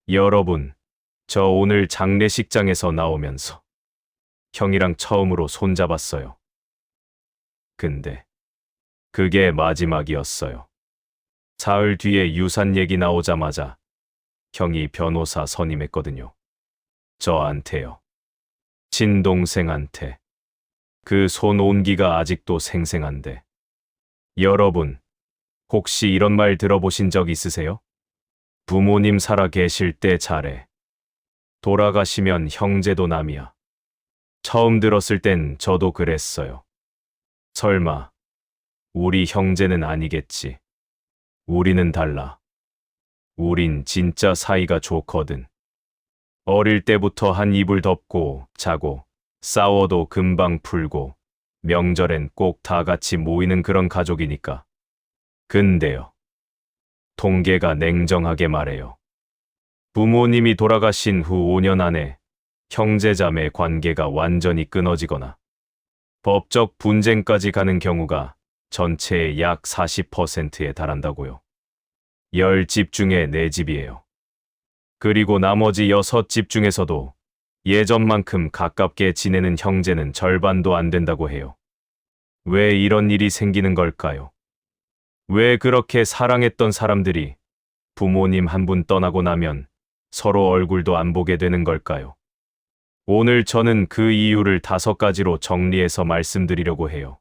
여러분, 저 오늘 장례식장에서 나오면서 형이랑 처음으로 손잡았어요. 근데 그게 마지막이었어요. 사흘 뒤에 유산 얘기 나오자마자 형이 변호사 선임했거든요. 저한테요. 친동생한테. 그 손 온기가 아직도 생생한데. 여러분, 혹시 이런 말 들어보신 적 있으세요? 부모님 살아 계실 때 잘해. 돌아가시면 형제도 남이야. 처음 들었을 땐 저도 그랬어요. 설마, 우리 형제는 아니겠지. 우리는 달라. 우린 진짜 사이가 좋거든. 어릴 때부터 한 이불 덮고 자고, 싸워도 금방 풀고, 명절엔 꼭 다 같이 모이는 그런 가족이니까. 근데요. 통계가 냉정하게 말해요. 부모님이 돌아가신 후 5년 안에 형제자매 관계가 완전히 끊어지거나 법적 분쟁까지 가는 경우가 전체의 약 40%에 달한다고요. 10집 중에 4집이에요. 그리고 나머지 6집 중에서도 예전만큼 가깝게 지내는 형제는 절반도 안 된다고 해요. 왜 이런 일이 생기는 걸까요? 왜 그렇게 사랑했던 사람들이 부모님 한 분 떠나고 나면 서로 얼굴도 안 보게 되는 걸까요? 오늘 저는 그 이유를 5가지로 정리해서 말씀드리려고 해요.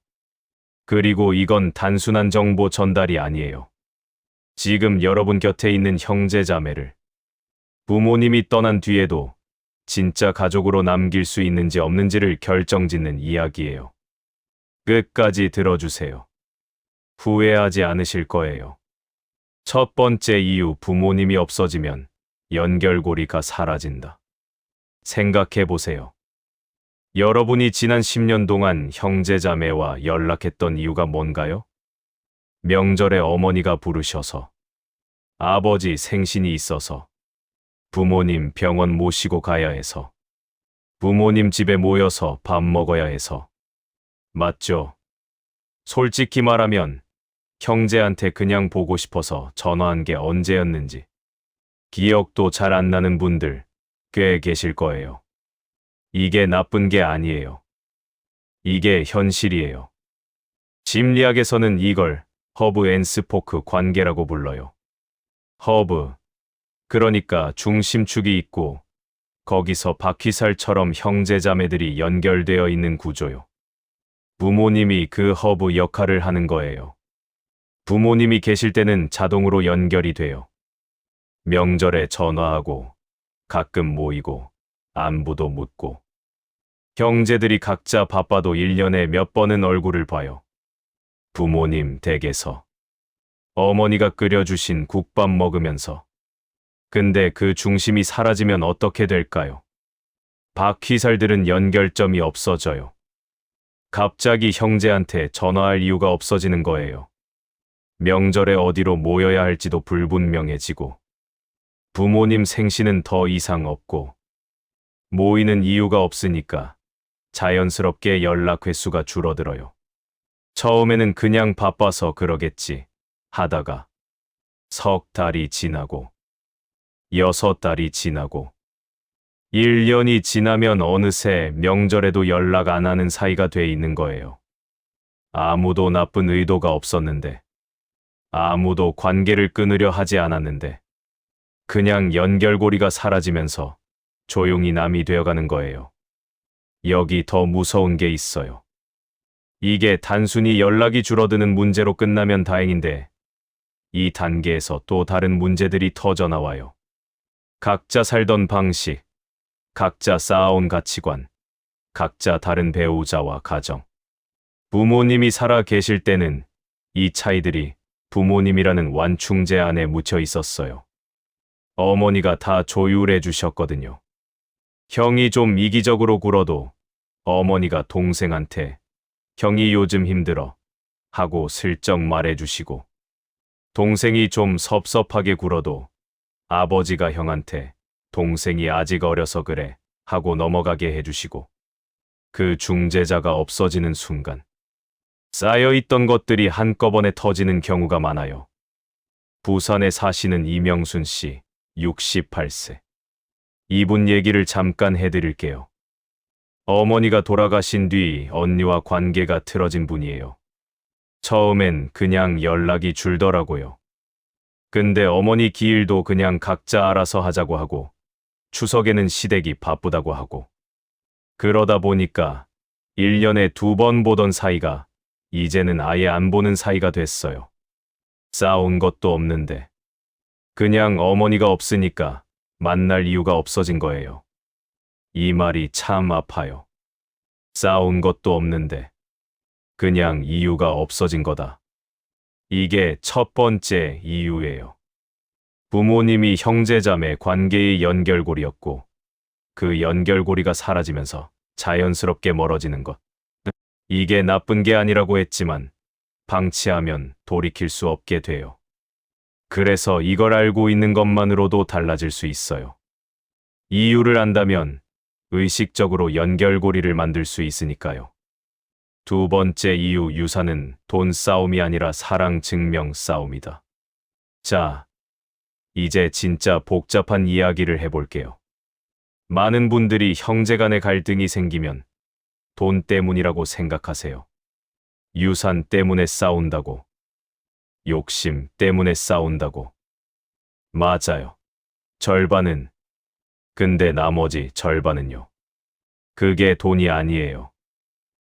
그리고 이건 단순한 정보 전달이 아니에요. 지금 여러분 곁에 있는 형제자매를 부모님이 떠난 뒤에도 진짜 가족으로 남길 수 있는지 없는지를 결정짓는 이야기예요. 끝까지 들어주세요. 후회하지 않으실 거예요. 첫 번째 이유, 부모님이 없어지면 연결고리가 사라진다. 생각해 보세요. 여러분이 지난 10년 동안 형제자매와 연락했던 이유가 뭔가요? 명절에 어머니가 부르셔서, 아버지 생신이 있어서, 부모님 병원 모시고 가야 해서, 부모님 집에 모여서 밥 먹어야 해서. 맞죠? 솔직히 말하면 형제한테 그냥 보고 싶어서 전화한 게 언제였는지 기억도 잘 안 나는 분들 꽤 계실 거예요. 이게 나쁜 게 아니에요. 이게 현실이에요. 심리학에서는 이걸 허브 앤 스포크 관계라고 불러요. 허브, 그러니까 중심축이 있고 거기서 바퀴살처럼 형제자매들이 연결되어 있는 구조요. 부모님이 그 허브 역할을 하는 거예요. 부모님이 계실 때는 자동으로 연결이 돼요. 명절에 전화하고, 가끔 모이고, 안부도 묻고. 형제들이 각자 바빠도 1년에 몇 번은 얼굴을 봐요. 부모님 댁에서. 어머니가 끓여주신 국밥 먹으면서. 근데 그 중심이 사라지면 어떻게 될까요? 바퀴살들은 연결점이 없어져요. 갑자기 형제한테 전화할 이유가 없어지는 거예요. 명절에 어디로 모여야 할지도 불분명해지고, 부모님 생신은 더 이상 없고, 모이는 이유가 없으니까 자연스럽게 연락 횟수가 줄어들어요. 처음에는 그냥 바빠서 그러겠지 하다가 3달이 지나고 6달이 지나고 1년이 지나면 어느새 명절에도 연락 안 하는 사이가 돼 있는 거예요. 아무도 나쁜 의도가 없었는데, 아무도 관계를 끊으려 하지 않았는데, 그냥 연결고리가 사라지면서 조용히 남이 되어가는 거예요. 여기 더 무서운 게 있어요. 이게 단순히 연락이 줄어드는 문제로 끝나면 다행인데, 이 단계에서 또 다른 문제들이 터져 나와요. 각자 살던 방식, 각자 쌓아온 가치관, 각자 다른 배우자와 가정. 부모님이 살아 계실 때는 이 차이들이 부모님이라는 완충제 안에 묻혀 있었어요. 어머니가 다 조율해 주셨거든요. 형이 좀 이기적으로 굴어도 어머니가 동생한테 형이 요즘 힘들어 하고 슬쩍 말해주시고, 동생이 좀 섭섭하게 굴어도 아버지가 형한테 동생이 아직 어려서 그래 하고 넘어가게 해주시고, 그 중재자가 없어지는 순간 쌓여있던 것들이 한꺼번에 터지는 경우가 많아요. 부산에 사시는 이명순 씨, 68세. 이분 얘기를 잠깐 해드릴게요. 어머니가 돌아가신 뒤 언니와 관계가 틀어진 분이에요. 처음엔 그냥 연락이 줄더라고요. 근데 어머니 기일도 그냥 각자 알아서 하자고 하고, 추석에는 시댁이 바쁘다고 하고, 그러다 보니까 1년에 2번 보던 사이가 이제는 아예 안 보는 사이가 됐어요. 싸운 것도 없는데, 그냥 어머니가 없으니까 만날 이유가 없어진 거예요. 이 말이 참 아파요. 싸운 것도 없는데, 그냥 이유가 없어진 거다. 이게 첫 번째 이유예요. 부모님이 형제자매 관계의 연결고리였고, 그 연결고리가 사라지면서 자연스럽게 멀어지는 것. 이게 나쁜 게 아니라고 했지만, 방치하면 돌이킬 수 없게 돼요. 그래서 이걸 알고 있는 것만으로도 달라질 수 있어요. 이유를 안다면 의식적으로 연결고리를 만들 수 있으니까요. 두 번째 이유, 유산은 돈 싸움이 아니라 사랑 증명 싸움이다. 자, 이제 진짜 복잡한 이야기를 해볼게요. 많은 분들이 형제간의 갈등이 생기면 돈 때문이라고 생각하세요. 유산 때문에 싸운다고. 욕심 때문에 싸운다고. 맞아요. 절반은. 근데 나머지 절반은요. 그게 돈이 아니에요.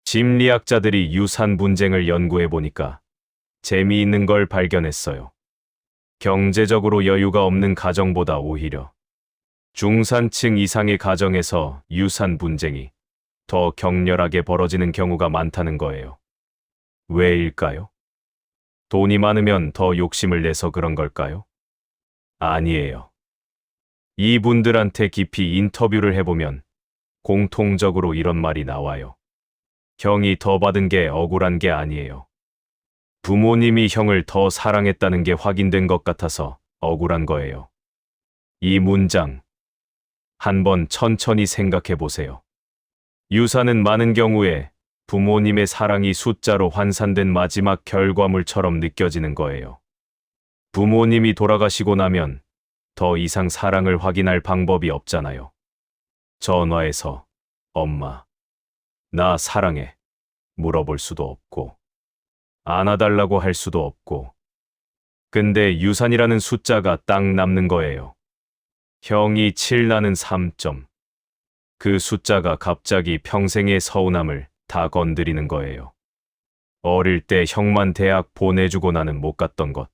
심리학자들이 유산 분쟁을 연구해 보니까 재미있는 걸 발견했어요. 경제적으로 여유가 없는 가정보다 오히려 중산층 이상의 가정에서 유산 분쟁이 더 격렬하게 벌어지는 경우가 많다는 거예요. 왜일까요? 돈이 많으면 더 욕심을 내서 그런 걸까요? 아니에요. 이분들한테 깊이 인터뷰를 해보면 공통적으로 이런 말이 나와요. 형이 더 받은 게 억울한 게 아니에요. 부모님이 형을 더 사랑했다는 게 확인된 것 같아서 억울한 거예요. 이 문장, 한번 천천히 생각해 보세요. 유산은 많은 경우에 부모님의 사랑이 숫자로 환산된 마지막 결과물처럼 느껴지는 거예요. 부모님이 돌아가시고 나면 더 이상 사랑을 확인할 방법이 없잖아요. 전화해서 엄마, 나 사랑해 물어볼 수도 없고, 안아달라고 할 수도 없고. 근데 유산이라는 숫자가 딱 남는 거예요. 형이 7, 나는 3점. 그 숫자가 갑자기 평생의 서운함을 다 건드리는 거예요. 어릴 때 형만 대학 보내주고 나는 못 갔던 것.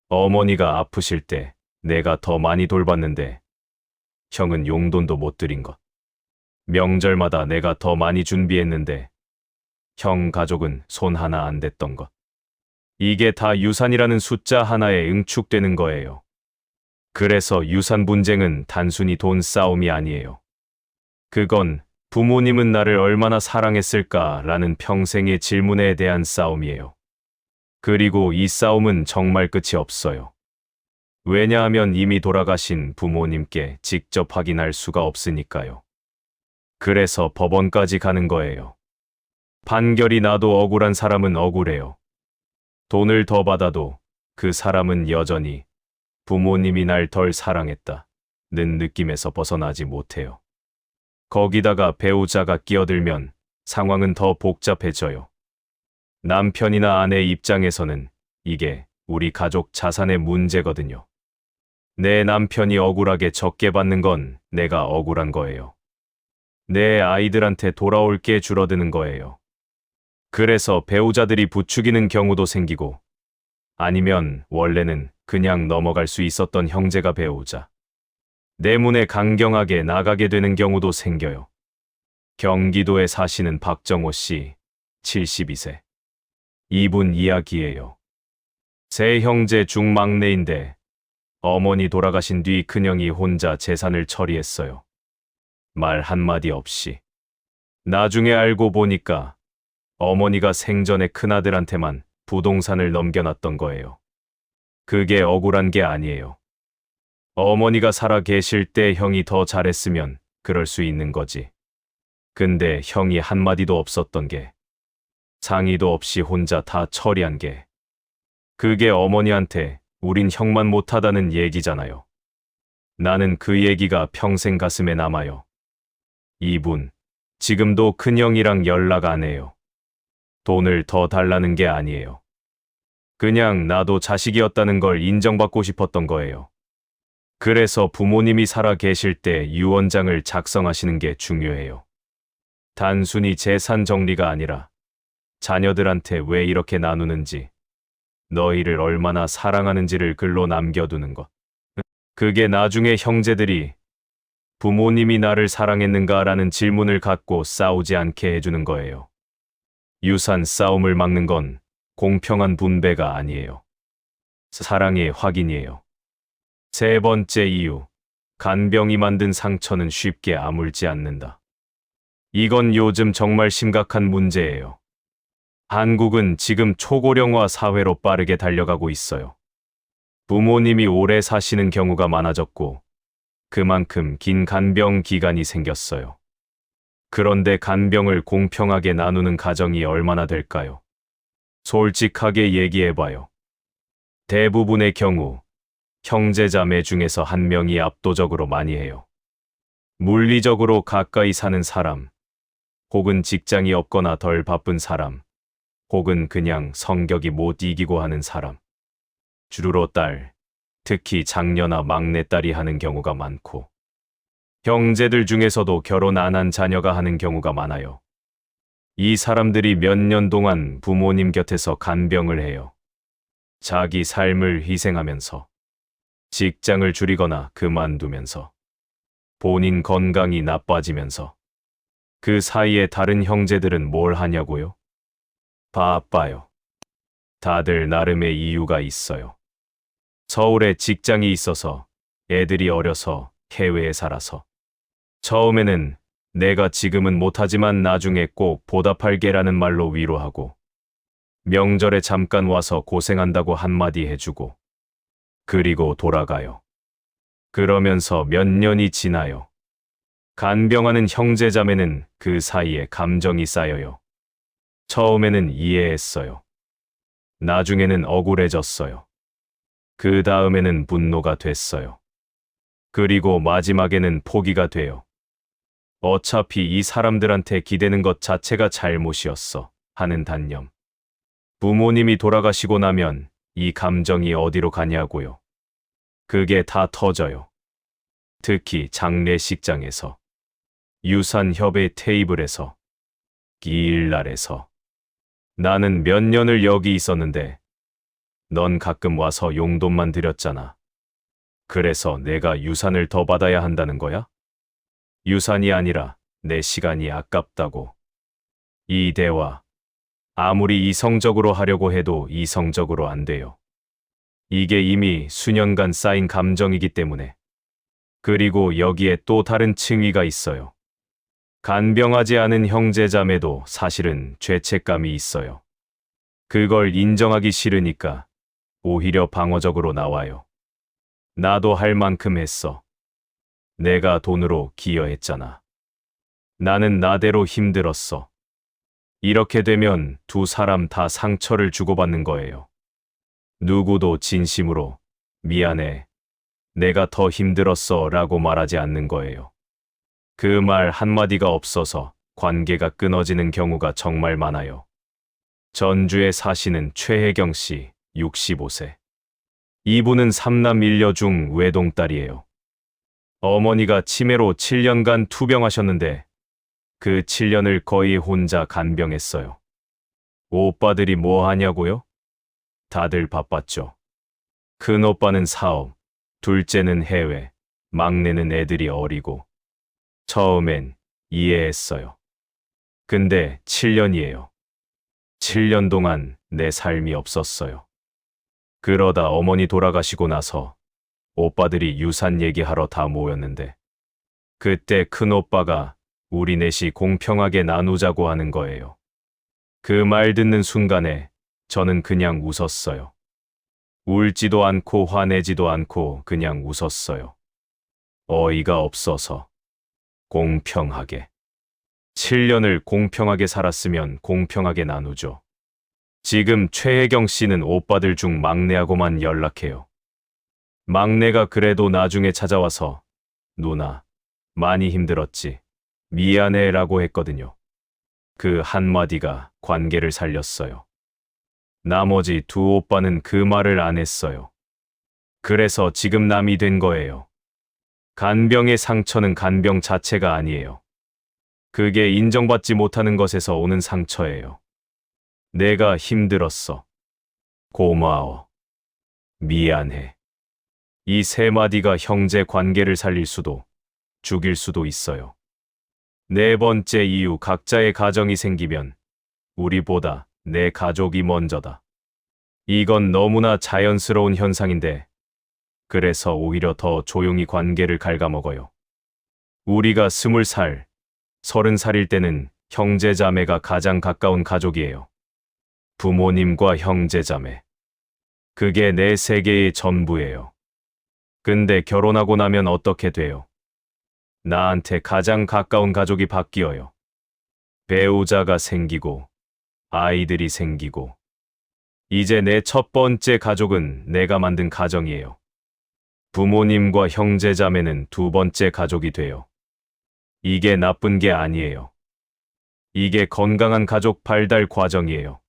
어머니가 아프실 때 내가 더 많이 돌봤는데 형은 용돈도 못 드린 것. 명절마다 내가 더 많이 준비했는데 형 가족은 손 하나 안 댔던 것. 이게 다 유산이라는 숫자 하나에 응축되는 거예요. 그래서 유산 분쟁은 단순히 돈 싸움이 아니에요. 그건 부모님은 나를 얼마나 사랑했을까라는 평생의 질문에 대한 싸움이에요. 그리고 이 싸움은 정말 끝이 없어요. 왜냐하면 이미 돌아가신 부모님께 직접 확인할 수가 없으니까요. 그래서 법원까지 가는 거예요. 판결이 나도 억울한 사람은 억울해요. 돈을 더 받아도 그 사람은 여전히 부모님이 날 덜 사랑했다는 느낌에서 벗어나지 못해요. 거기다가 배우자가 끼어들면 상황은 더 복잡해져요. 남편이나 아내 입장에서는 이게 우리 가족 자산의 문제거든요. 내 남편이 억울하게 적게 받는 건 내가 억울한 거예요. 내 아이들한테 돌아올 게 줄어드는 거예요. 그래서 배우자들이 부추기는 경우도 생기고, 아니면 원래는 그냥 넘어갈 수 있었던 형제가 배우자 내문에 강경하게 나가게 되는 경우도 생겨요. 경기도에 사시는 박정호 씨, 72세. 이분 이야기예요. 세 형제 중 막내인데 어머니 돌아가신 뒤 큰형이 혼자 재산을 처리했어요. 말 한마디 없이. 나중에 알고 보니까 어머니가 생전에 큰아들한테만 부동산을 넘겨놨던 거예요. 그게 억울한 게 아니에요. 어머니가 살아 계실 때 형이 더 잘했으면 그럴 수 있는 거지. 근데 형이 한마디도 없었던 게, 상의도 없이 혼자 다 처리한 게, 그게 어머니한테 우린 형만 못하다는 얘기잖아요. 나는 그 얘기가 평생 가슴에 남아요. 이분, 지금도 큰형이랑 연락 안 해요. 돈을 더 달라는 게 아니에요. 그냥 나도 자식이었다는 걸 인정받고 싶었던 거예요. 그래서 부모님이 살아 계실 때 유언장을 작성하시는 게 중요해요. 단순히 재산 정리가 아니라 자녀들한테 왜 이렇게 나누는지, 너희를 얼마나 사랑하는지를 글로 남겨두는 것. 그게 나중에 형제들이 부모님이 나를 사랑했는가라는 질문을 갖고 싸우지 않게 해주는 거예요. 유산 싸움을 막는 건 공평한 분배가 아니에요. 사랑의 확인이에요. 세 번째 이유, 간병이 만든 상처는 쉽게 아물지 않는다. 이건 요즘 정말 심각한 문제예요. 한국은 지금 초고령화 사회로 빠르게 달려가고 있어요. 부모님이 오래 사시는 경우가 많아졌고, 그만큼 긴 간병 기간이 생겼어요. 그런데 간병을 공평하게 나누는 가정이 얼마나 될까요? 솔직하게 얘기해봐요. 대부분의 경우, 형제자매 중에서 한 명이 압도적으로 많이 해요. 물리적으로 가까이 사는 사람, 혹은 직장이 없거나 덜 바쁜 사람, 혹은 그냥 성격이 못 이기고 하는 사람. 주로 딸, 특히 장녀나 막내딸이 하는 경우가 많고, 형제들 중에서도 결혼 안 한 자녀가 하는 경우가 많아요. 이 사람들이 몇 년 동안 부모님 곁에서 간병을 해요. 자기 삶을 희생하면서, 직장을 줄이거나 그만두면서, 본인 건강이 나빠지면서. 그 사이에 다른 형제들은 뭘 하냐고요? 바빠요. 다들 나름의 이유가 있어요. 서울에 직장이 있어서, 애들이 어려서, 해외에 살아서. 처음에는 내가 지금은 못하지만 나중에 꼭 보답할게라는 말로 위로하고, 명절에 잠깐 와서 고생한다고 한마디 해주고, 그리고 돌아가요. 그러면서 몇 년이 지나요. 간병하는 형제자매는 그 사이에 감정이 쌓여요. 처음에는 이해했어요. 나중에는 억울해졌어요. 그 다음에는 분노가 됐어요. 그리고 마지막에는 포기가 돼요. 어차피 이 사람들한테 기대는 것 자체가 잘못이었어 하는 단념. 부모님이 돌아가시고 나면 이 감정이 어디로 가냐고요. 그게 다 터져요. 특히 장례식장에서, 유산협의 테이블에서, 기일날에서. 나는 몇 년을 여기 있었는데 넌 가끔 와서 용돈만 드렸잖아. 그래서 내가 유산을 더 받아야 한다는 거야? 유산이 아니라 내 시간이 아깝다고. 이 대화, 아무리 이성적으로 하려고 해도 이성적으로 안 돼요. 이게 이미 수년간 쌓인 감정이기 때문에. 그리고 여기에 또 다른 층위가 있어요. 간병하지 않은 형제자매도 사실은 죄책감이 있어요. 그걸 인정하기 싫으니까 오히려 방어적으로 나와요. 나도 할 만큼 했어. 내가 돈으로 기여했잖아. 나는 나대로 힘들었어. 이렇게 되면 두 사람 다 상처를 주고받는 거예요. 누구도 진심으로 미안해, 내가 더 힘들었어 라고 말하지 않는 거예요. 그 말 한마디가 없어서 관계가 끊어지는 경우가 정말 많아요. 전주에 사시는 최혜경 씨, 65세. 이분은 삼남 일녀 중 외동딸이에요. 어머니가 치매로 7년간 투병하셨는데 그 7년을 거의 혼자 간병했어요. 오빠들이 뭐 하냐고요? 다들 바빴죠. 큰 오빠는 사업, 둘째는 해외, 막내는 애들이 어리고. 처음엔 이해했어요. 근데 7년이에요. 7년 동안 내 삶이 없었어요. 그러다 어머니 돌아가시고 나서 오빠들이 유산 얘기하러 다 모였는데 그때 큰 오빠가 우리 넷이 공평하게 나누자고 하는 거예요. 그 말 듣는 순간에 저는 그냥 웃었어요. 울지도 않고 화내지도 않고 그냥 웃었어요. 어이가 없어서. 공평하게. 7년을 공평하게 살았으면 공평하게 나누죠. 지금 최혜경 씨는 오빠들 중 막내하고만 연락해요. 막내가 그래도 나중에 찾아와서 누나, 많이 힘들었지. 미안해라고 했거든요. 그 한마디가 관계를 살렸어요. 나머지 두 오빠는 그 말을 안 했어요. 그래서 지금 남이 된 거예요. 간병의 상처는 간병 자체가 아니에요. 그게 인정받지 못하는 것에서 오는 상처예요. 내가 힘들었어. 고마워. 미안해. 이 세 마디가 형제 관계를 살릴 수도, 죽일 수도 있어요. 네 번째 이유, 각자의 가정이 생기면 우리보다 내 가족이 먼저다. 이건 너무나 자연스러운 현상인데, 그래서 오히려 더 조용히 관계를 갉아먹어요. 우리가 20살, 30살일 때는 형제자매가 가장 가까운 가족이에요. 부모님과 형제자매. 그게 내 세계의 전부예요. 근데 결혼하고 나면 어떻게 돼요? 나한테 가장 가까운 가족이 바뀌어요. 배우자가 생기고, 아이들이 생기고. 이제 내 첫 번째 가족은 내가 만든 가정이에요. 부모님과 형제자매는 두 번째 가족이 돼요. 이게 나쁜 게 아니에요. 이게 건강한 가족 발달 과정이에요.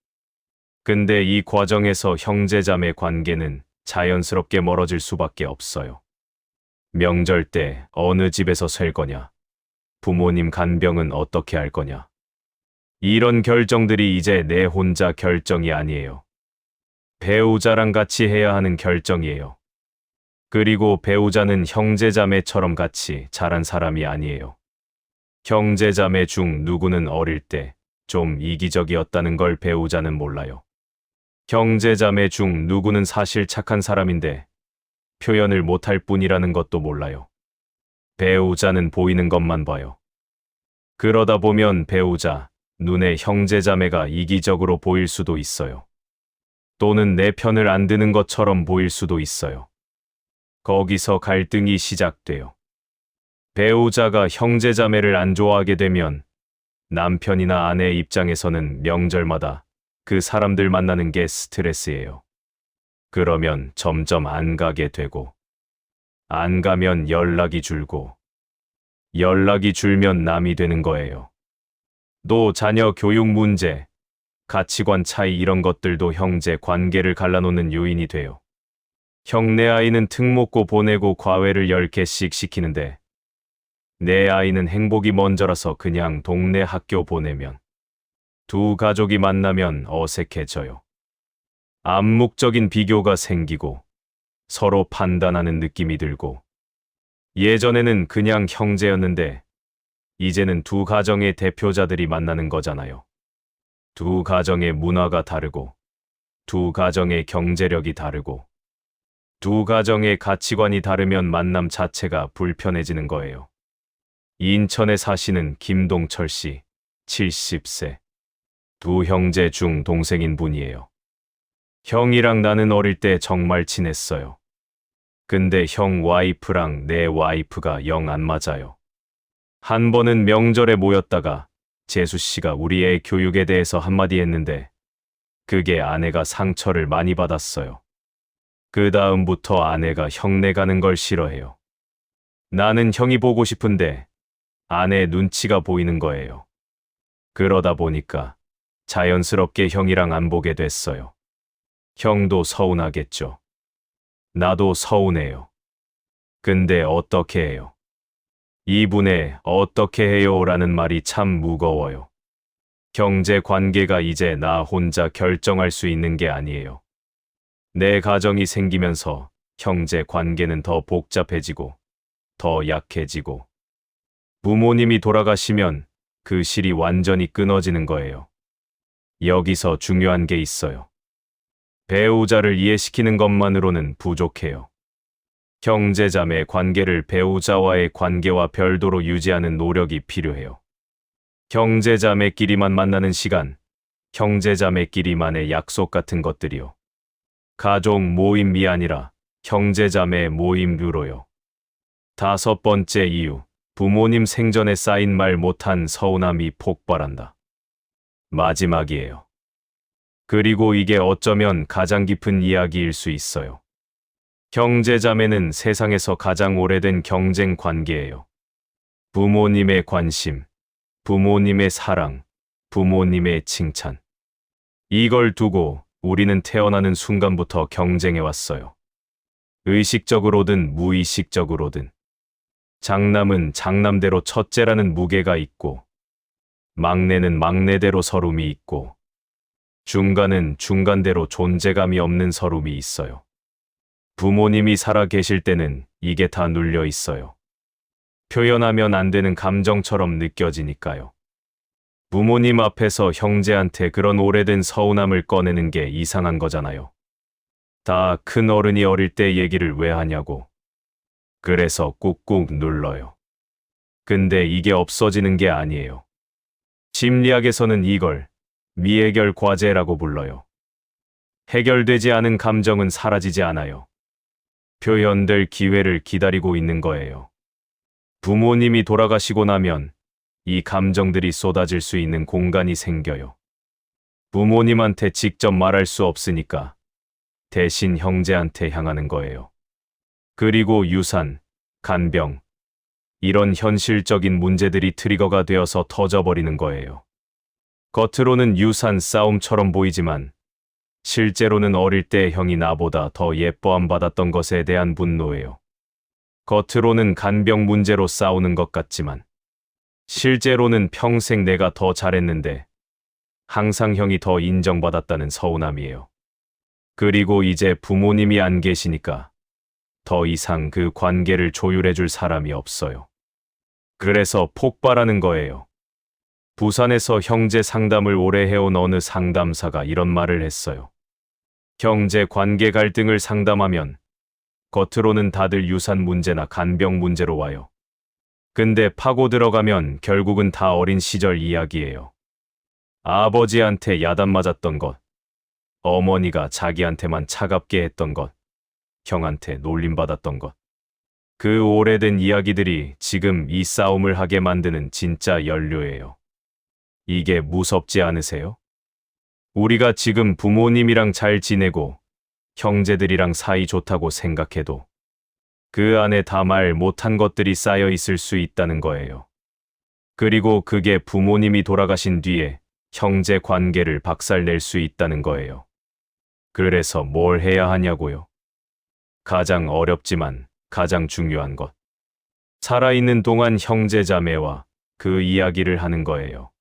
근데 이 과정에서 형제자매 관계는 자연스럽게 멀어질 수밖에 없어요. 명절 때 어느 집에서 살 거냐? 부모님 간병은 어떻게 할 거냐? 이런 결정들이 이제 내 혼자 결정이 아니에요. 배우자랑 같이 해야 하는 결정이에요. 그리고 배우자는 형제자매처럼 같이 자란 사람이 아니에요. 형제자매 중 누구는 어릴 때 좀 이기적이었다는 걸 배우자는 몰라요. 형제자매 중 누구는 사실 착한 사람인데 표현을 못할 뿐이라는 것도 몰라요. 배우자는 보이는 것만 봐요. 그러다 보면 배우자 눈에 형제자매가 이기적으로 보일 수도 있어요. 또는 내 편을 안 드는 것처럼 보일 수도 있어요. 거기서 갈등이 시작돼요. 배우자가 형제자매를 안 좋아하게 되면 남편이나 아내 입장에서는 명절마다 그 사람들 만나는 게 스트레스예요. 그러면 점점 안 가게 되고, 안 가면 연락이 줄고, 연락이 줄면 남이 되는 거예요. 또 자녀 교육 문제, 가치관 차이 이런 것들도 형제 관계를 갈라놓는 요인이 돼요. 형네 아이는 특목고 보내고 과외를 10개씩 시키는데 내 아이는 행복이 먼저라서 그냥 동네 학교 보내면 두 가족이 만나면 어색해져요. 암묵적인 비교가 생기고 서로 판단하는 느낌이 들고 예전에는 그냥 형제였는데 이제는 두 가정의 대표자들이 만나는 거잖아요. 두 가정의 문화가 다르고 두 가정의 경제력이 다르고 두 가정의 가치관이 다르면 만남 자체가 불편해지는 거예요. 인천에 사시는 김동철 씨, 70세. 두 형제 중 동생인 분이에요. 형이랑 나는 어릴 때 정말 친했어요. 근데 형 와이프랑 내 와이프가 영 안 맞아요. 한 번은 명절에 모였다가 재수 씨가 우리 애 교육에 대해서 한마디 했는데 그게 아내가 상처를 많이 받았어요. 그 다음부터 아내가 형네 가는 걸 싫어해요. 나는 형이 보고 싶은데 아내 눈치가 보이는 거예요. 그러다 보니까 자연스럽게 형이랑 안 보게 됐어요. 형도 서운하겠죠. 나도 서운해요. 근데 어떻게 해요? 이분의 어떻게 해요? 라는 말이 참 무거워요. 형제 관계가 이제 나 혼자 결정할 수 있는 게 아니에요. 내 가정이 생기면서 형제 관계는 더 복잡해지고 더 약해지고 부모님이 돌아가시면 그 실이 완전히 끊어지는 거예요. 여기서 중요한 게 있어요. 배우자를 이해시키는 것만으로는 부족해요. 형제자매 관계를 배우자와의 관계와 별도로 유지하는 노력이 필요해요. 형제자매끼리만 만나는 시간, 형제자매끼리만의 약속 같은 것들이요. 가족 모임이 아니라 형제자매 모임류로요. 다섯 번째 이유, 부모님 생전에 쌓인 말 못한 서운함이 폭발한다. 마지막이에요. 그리고 이게 어쩌면 가장 깊은 이야기일 수 있어요. 형제자매는 세상에서 가장 오래된 경쟁 관계예요. 부모님의 관심, 부모님의 사랑, 부모님의 칭찬. 이걸 두고 우리는 태어나는 순간부터 경쟁해 왔어요. 의식적으로든 무의식적으로든. 장남은 장남대로 첫째라는 무게가 있고, 막내는 막내대로 서름이 있고, 중간은 중간대로 존재감이 없는 서름이 있어요. 부모님이 살아 계실 때는 이게 다 눌려 있어요. 표현하면 안 되는 감정처럼 느껴지니까요. 부모님 앞에서 형제한테 그런 오래된 서운함을 꺼내는 게 이상한 거잖아요. 다 큰 어른이 어릴 때 얘기를 왜 하냐고. 그래서 꾹꾹 눌러요. 근데 이게 없어지는 게 아니에요. 심리학에서는 이걸 미해결 과제라고 불러요. 해결되지 않은 감정은 사라지지 않아요. 표현될 기회를 기다리고 있는 거예요. 부모님이 돌아가시고 나면 이 감정들이 쏟아질 수 있는 공간이 생겨요. 부모님한테 직접 말할 수 없으니까 대신 형제한테 향하는 거예요. 그리고 유산, 간병, 이런 현실적인 문제들이 트리거가 되어서 터져버리는 거예요. 겉으로는 유산 싸움처럼 보이지만 실제로는 어릴 때 형이 나보다 더 예뻐함 받았던 것에 대한 분노예요. 겉으로는 간병 문제로 싸우는 것 같지만 실제로는 평생 내가 더 잘했는데 항상 형이 더 인정받았다는 서운함이에요. 그리고 이제 부모님이 안 계시니까 더 이상 그 관계를 조율해 줄 사람이 없어요. 그래서 폭발하는 거예요. 부산에서 형제 상담을 오래 해온 어느 상담사가 이런 말을 했어요. 형제 관계 갈등을 상담하면 겉으로는 다들 유산 문제나 간병 문제로 와요. 근데 파고 들어가면 결국은 다 어린 시절 이야기예요. 아버지한테 야단 맞았던 것, 어머니가 자기한테만 차갑게 했던 것, 형한테 놀림받았던 것. 그 오래된 이야기들이 지금 이 싸움을 하게 만드는 진짜 연료예요. 이게 무섭지 않으세요? 우리가 지금 부모님이랑 잘 지내고 형제들이랑 사이 좋다고 생각해도 그 안에 다 말 못한 것들이 쌓여 있을 수 있다는 거예요. 그리고 그게 부모님이 돌아가신 뒤에 형제 관계를 박살낼 수 있다는 거예요. 그래서 뭘 해야 하냐고요? 가장 어렵지만 가장 중요한 것. 살아있는 동안 형제자매와 그 이야기를 하는 거예요.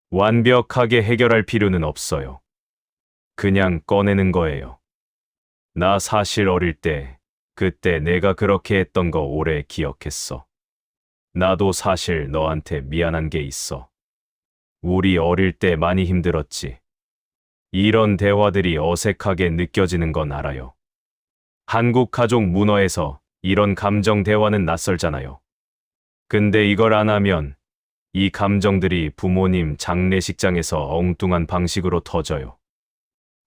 완벽하게 해결할 필요는 없어요. 그냥 꺼내는 거예요. 나 사실 어릴 때, 그때 내가 그렇게 했던 거 오래 기억했어. 나도 사실 너한테 미안한 게 있어. 우리 어릴 때 많이 힘들었지. 이런 대화들이 어색하게 느껴지는 건 알아요. 한국 가족 문화에서 이런 감정 대화는 낯설잖아요. 근데 이걸 안 하면 이 감정들이 부모님 장례식장에서 엉뚱한 방식으로 터져요.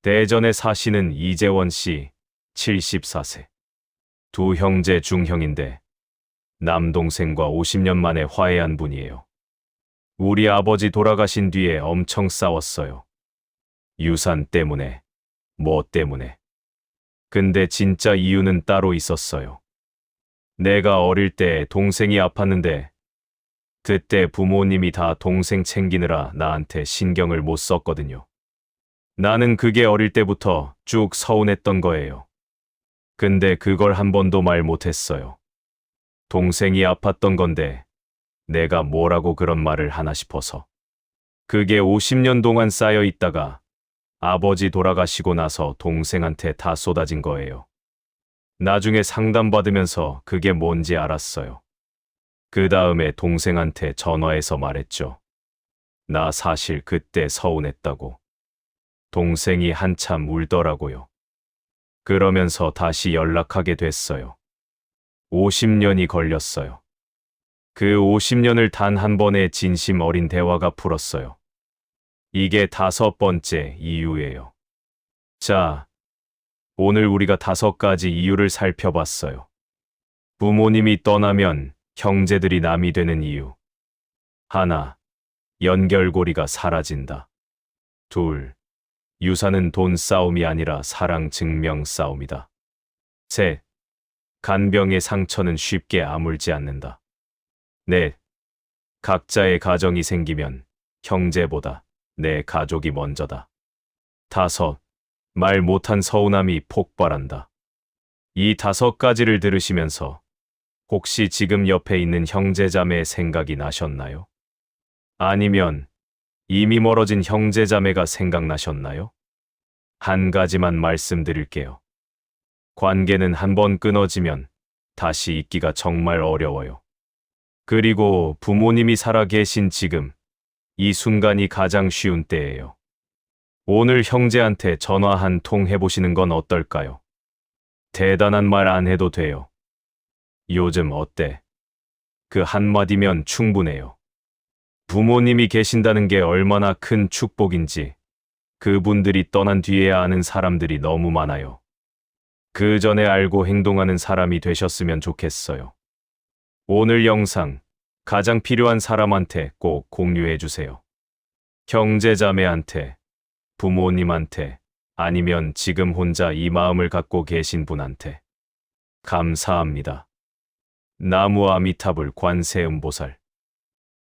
대전에 사시는 이재원 씨, 74세. 두 형제 중형인데 남동생과 50년 만에 화해한 분이에요. 우리 아버지 돌아가신 뒤에 엄청 싸웠어요. 유산 때문에, 뭐 때문에. 근데 진짜 이유는 따로 있었어요. 내가 어릴 때 동생이 아팠는데 그때 부모님이 다 동생 챙기느라 나한테 신경을 못 썼거든요. 나는 그게 어릴 때부터 쭉 서운했던 거예요. 근데 그걸 한 번도 말 못했어요. 동생이 아팠던 건데 내가 뭐라고 그런 말을 하나 싶어서. 그게 50년 동안 쌓여 있다가 아버지 돌아가시고 나서 동생한테 다 쏟아진 거예요. 나중에 상담받으면서 그게 뭔지 알았어요. 그 다음에 동생한테 전화해서 말했죠. 나 사실 그때 서운했다고. 동생이 한참 울더라고요. 그러면서 다시 연락하게 됐어요. 50년이 걸렸어요. 그 50년을 단 한 번의 진심 어린 대화가 풀었어요. 이게 5번째 이유예요. 자, 오늘 우리가 5가지 이유를 살펴봤어요. 부모님이 떠나면 형제들이 남이 되는 이유. 하나, 연결고리가 사라진다. 둘, 유산은 돈 싸움이 아니라 사랑 증명 싸움이다. 셋. 간병의 상처는 쉽게 아물지 않는다. 넷. 각자의 가정이 생기면 형제보다 내 가족이 먼저다. 다섯. 말 못한 서운함이 폭발한다. 이 5가지를 들으시면서 혹시 지금 옆에 있는 형제자매의 생각이 나셨나요? 아니면 이미 멀어진 형제자매가 생각나셨나요? 한 가지만 말씀드릴게요. 관계는 한번 끊어지면 다시 잇기가 정말 어려워요. 그리고 부모님이 살아계신 지금, 이 순간이 가장 쉬운 때예요. 오늘 형제한테 전화 한 통 해보시는 건 어떨까요? 대단한 말 안 해도 돼요. 요즘 어때? 그 한마디면 충분해요. 부모님이 계신다는 게 얼마나 큰 축복인지 그분들이 떠난 뒤에야 아는 사람들이 너무 많아요. 그 전에 알고 행동하는 사람이 되셨으면 좋겠어요. 오늘 영상 가장 필요한 사람한테 꼭 공유해 주세요. 형제자매한테, 부모님한테, 아니면 지금 혼자 이 마음을 갖고 계신 분한테. 감사합니다. 나무 아미타불 관세음보살.